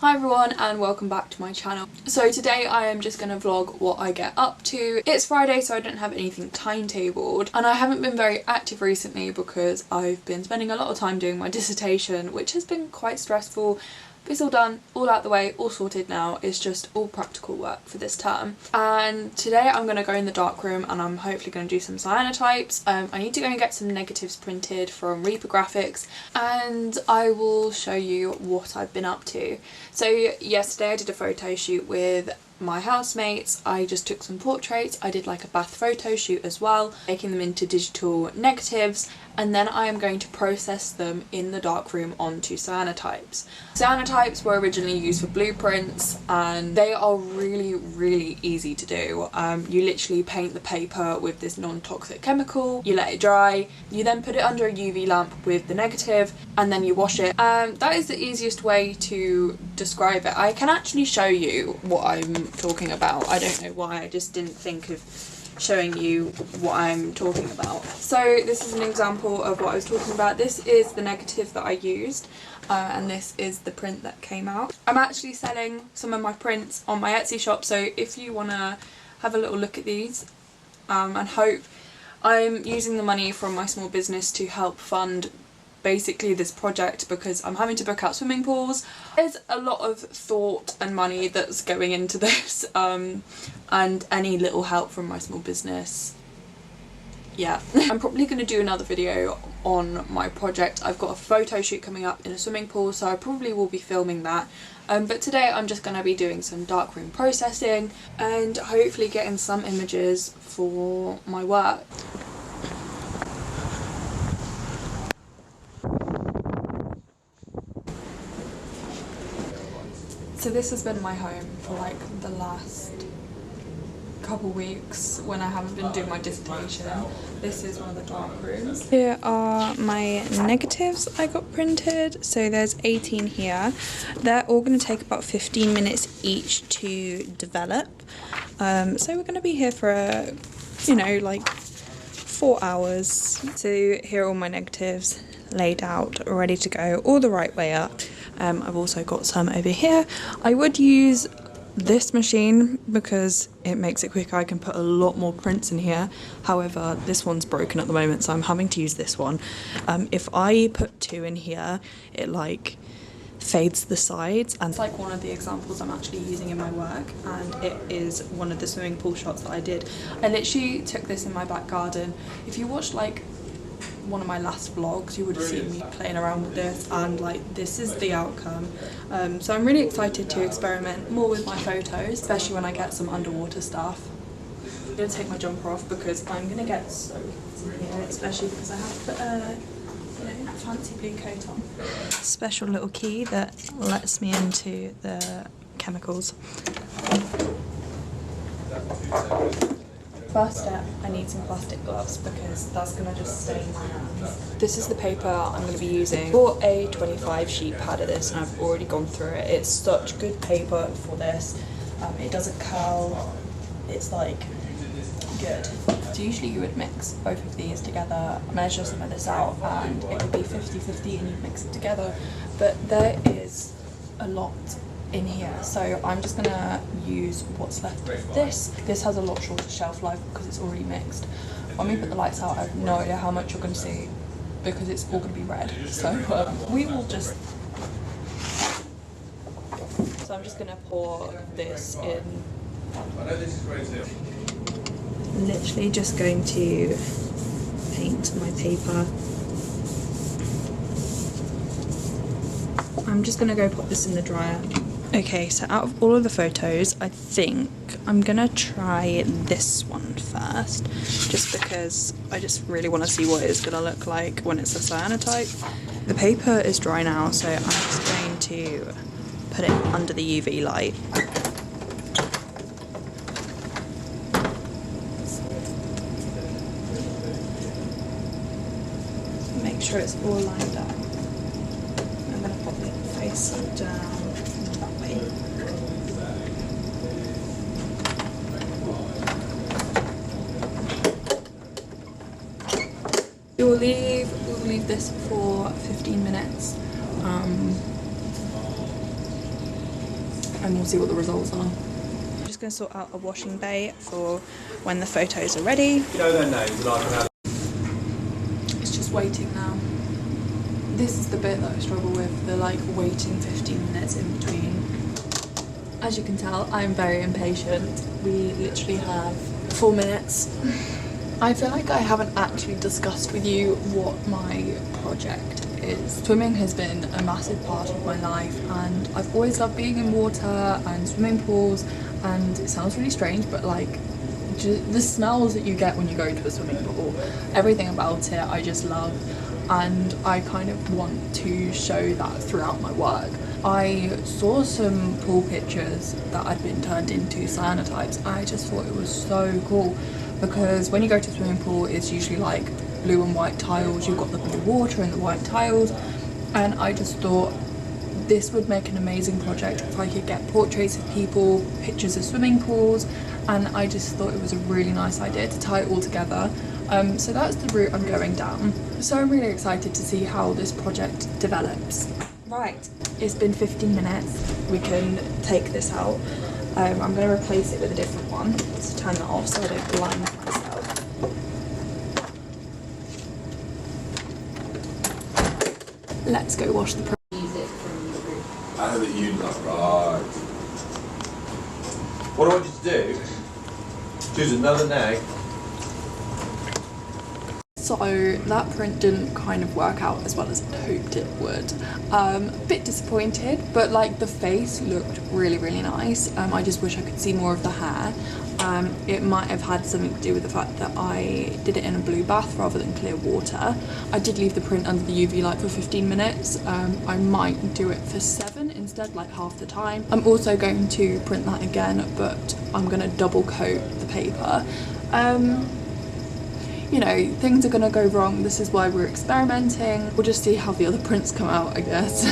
Hi everyone and welcome back to my channel. So today I am just going to vlog what I get up to. It's Friday so I don't have anything timetabled and I haven't been very active recently because I've been spending a lot of time doing my dissertation, which has been quite stressful. It's all done, all out the way, all sorted now. It's just all practical work for this term. And today I'm going to go in the darkroom and I'm hopefully going to do some cyanotypes. I need to go and get some negatives printed from Reaper Graphics and I will show you what I've been up to. So yesterday I did a photo shoot with my housemates. I just took some portraits. I did like a bath photo shoot as well, making them into digital negatives, and then I am going to process them in the darkroom onto cyanotypes. Cyanotypes were originally used for blueprints and they are really easy to do. You literally paint the paper with this non-toxic chemical, you let it dry, you then put it under a UV lamp with the negative and then you wash it. That is the easiest way to describe it. I can actually show you what I'm talking about. I don't know why, I just didn't think of showing you what I'm talking about. So this is an example of what I was talking about. This is the negative that I used and this is the print that came out. I'm actually selling some of my prints on my Etsy shop, so if you want to have a little look at these and hope, I'm using the money from my small business to help fund basically this project because I'm having to book out swimming pools. There's a lot of thought and money that's going into this and any little help from my small business, yeah. I'm probably going to do another video on my project. I've got a photo shoot coming up in a swimming pool so I probably will be filming that, but today I'm just going to be doing some darkroom processing and hopefully getting some images for my work. So this has been my home for like the last couple weeks when I haven't been doing my dissertation. This is one of the dark rooms. Here are my negatives I got printed. So there's 18 here. They're all going to take about 15 minutes each to develop. So we're going to be here for like 4 hours. So here are all my negatives laid out, ready to go all the right way up. I've also got some over here. I would use this machine because it makes it quicker. I can put a lot more prints in here. However, this one's broken at the moment, so I'm having to use this one. If I put 2 in here, it like fades the sides, and it's like one of the examples I'm actually using in my work, and it is one of the swimming pool shots that I did. I literally took this in my back garden. If you watched like one of my last vlogs, you would have seen me playing around with this, and like this is the outcome. So I'm really excited to experiment more with my photos, especially when I get some underwater stuff. I'm going to take my jumper off because I'm going to get soaked in here, especially because I have to put a fancy blue coat on. Special little key that lets me into the chemicals. First step, I need some plastic gloves because that's going to just stain my hands. This is the paper I'm going to be using. I bought a 25 sheet pad of this and I've already gone through it. It's such good paper for this. It doesn't curl. It's like good. So usually you would mix both of these together, measure some of this out, and it would be 50-50 and you'd mix it together. But there is a lot in here, so I'm just gonna use what's left of this. This has a lot shorter shelf life because it's already mixed. When we put the lights out, I have no idea how much you're going to see because it's all going to be red, so we will just... So I'm just going to pour this in. Literally just going to paint my paper. I'm just going to go pop this in the dryer. Okay, so out of all of the photos, I think I'm gonna try this one first, just because I just really want to see what it's gonna look like when it's a cyanotype. The paper is dry now, so I'm just going to put it under the UV light. Make sure it's all lined up. I'm gonna pop it face down. We'll leave this for 15 minutes. and we'll see what the results are. I'm just going to sort out a washing bay for when the photos are ready. You know their names, and I can have. It's just waiting now. This is the bit that I struggle with, the like waiting 15 minutes in between. As you can tell, I'm very impatient. We literally have 4 minutes. I feel like I haven't actually discussed with you what my project is. Swimming has been a massive part of my life, and I've always loved being in water and swimming pools, and it sounds really strange, but like the smells that you get when you go to a swimming pool, everything about it I just love, and I kind of want to show that throughout my work. I saw some pool pictures that had been turned into cyanotypes, and I just thought it was so cool, because when you go to a swimming pool it's usually like blue and white tiles, you've got the blue water and the white tiles, and I just thought this would make an amazing project if I could get portraits of people, pictures of swimming pools, and I just thought it was a really nice idea to tie it all together. So that's the route I'm going down. So I'm really excited to see how this project develops. Right, it's been 15 minutes. We can take this out. I'm going to replace it with a different one. Let's turn that off so I don't blind myself. Let's go wash the I know that you like, right. What I want you to do, choose another nag. So that print didn't kind of work out as well as I hoped it would. A bit disappointed, but like the face looked really, really nice. I just wish I could see more of the hair. It might have had something to do with the fact that I did it in a blue bath rather than clear water. I did leave the print under the UV light for 15 minutes. I might do it for 7 instead, like half the time. I'm also going to print that again, but I'm going to double coat the paper. You know, things are going to go wrong. This is why we're experimenting. We'll just see how the other prints come out, I guess.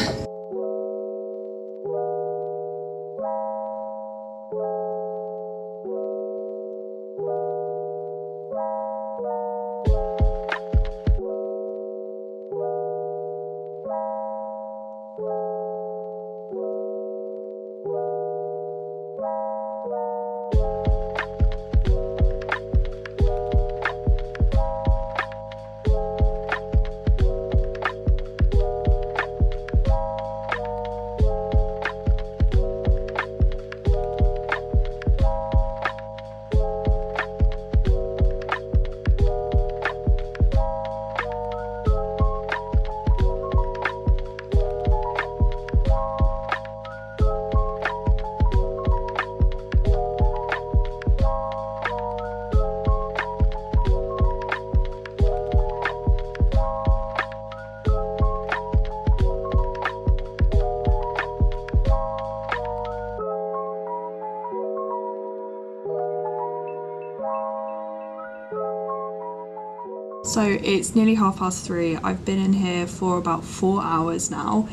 So it's nearly 3:30. I've been in here for about 4 hours now,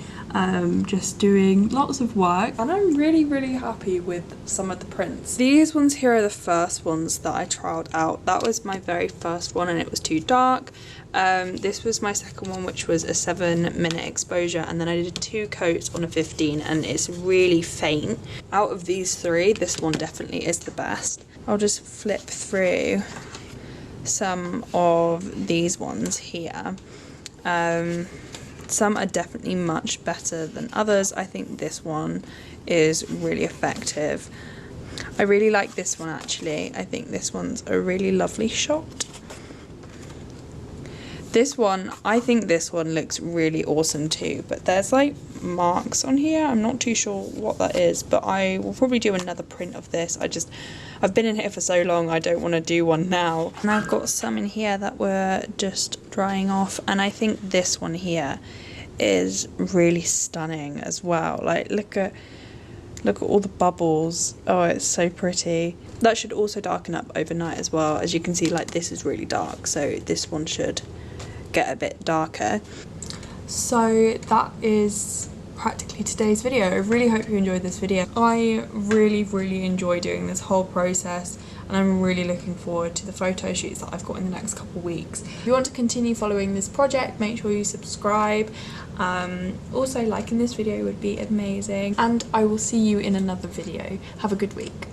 just doing lots of work, and I'm really, really happy with some of the prints. These ones here are the first ones that I trialed out. That was my very first one and it was too dark. This was my second one, which was a 7-minute exposure, and then I did 2 coats on a 15 and it's really faint. Out of these 3, this one definitely is the best. I'll just flip through some of these ones here. Some are definitely much better than others. I think this one is really effective. I really like this one actually. I think this one's a really lovely shot. This one, I think this one looks really awesome too, but there's like marks on here. I'm not too sure what that is, but I will probably do another print of this. I've been in here for so long, I don't want to do one now. And I've got some in here that were just drying off, and I think this one here is really stunning as well. Like look at all the bubbles. Oh, it's so pretty. That should also darken up overnight as well. As you can see, like this is really dark, so this one should get a bit darker. So that is practically today's video. I really hope you enjoyed this video. I really enjoy doing this whole process. and I'm really looking forward to the photo shoots that I've got in the next couple of weeks. If you want to continue following this project, make sure you subscribe. Also liking this video would be amazing, and I will see you in another video. Have a good week.